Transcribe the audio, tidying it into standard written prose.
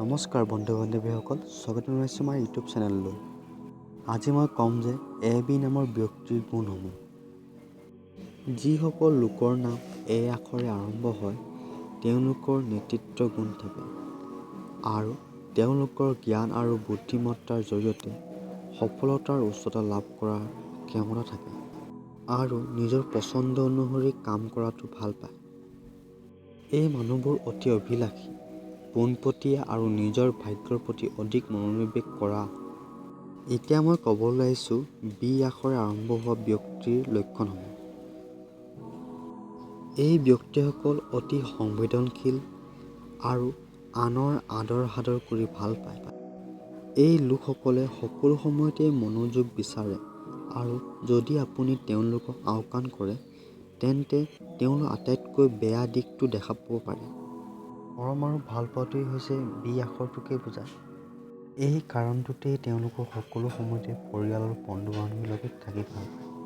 নমস্কাৰ বন্ধু বান্ধৱীসকল, স্বাগতম জনাইছোঁ আমাৰ ইউটিউব চেনেললৈ। আজি মই ক'ম যে AB নামৰ ব্যক্তিৰ গুণসমূহ। যিসকল লোকৰ নাম A আখৰে আৰম্ভ হয় তেওঁলোকৰ নেতৃত্ব গুণ থাকে আৰু তেওঁলোকৰ জ্ঞান আৰু বুদ্ধিমত্তাৰ জৰিয়তে সফলতাৰ উচ্চতা লাভ কৰাৰ ক্ষমতা থাকে আৰু নিজৰ পচন্দ অনুসৰি কাম কৰাটো ভাল পায়। এই মানুহবোৰ অতি অভিলাষী, পোনপটীয়া আৰু নিজৰ ভাগ্যৰ প্ৰতি অধিক মনোনিৱেশ কৰা। এতিয়া মই ক'বলৈ আহিছোঁ B আখৰে আৰম্ভ হোৱা ব্যক্তিৰ লক্ষণসমূহ। এই ব্যক্তিসকল অতি সংবেদনশীল আৰু আনৰ আদৰ সাদৰ কৰি ভাল পায়। এই লোকসকলে সকলো সময়তে মনোযোগ বিচাৰে আৰু যদি আপুনি তেওঁলোকক আওকাণ কৰে তেন্তে তেওঁলোকৰ আটাইতকৈ বেয়া দিশটো দেখা পাব পাৰে। মৰম আৰু ভালপোৱাটোৱেই হৈছে B আখৰটোকে বুজায়। এই কাৰণটোতেই তেওঁলোকৰ সকলো সময়তে পৰিয়াল আৰু বন্ধু বান্ধৱীৰ লগত থাকি ভাল পায়।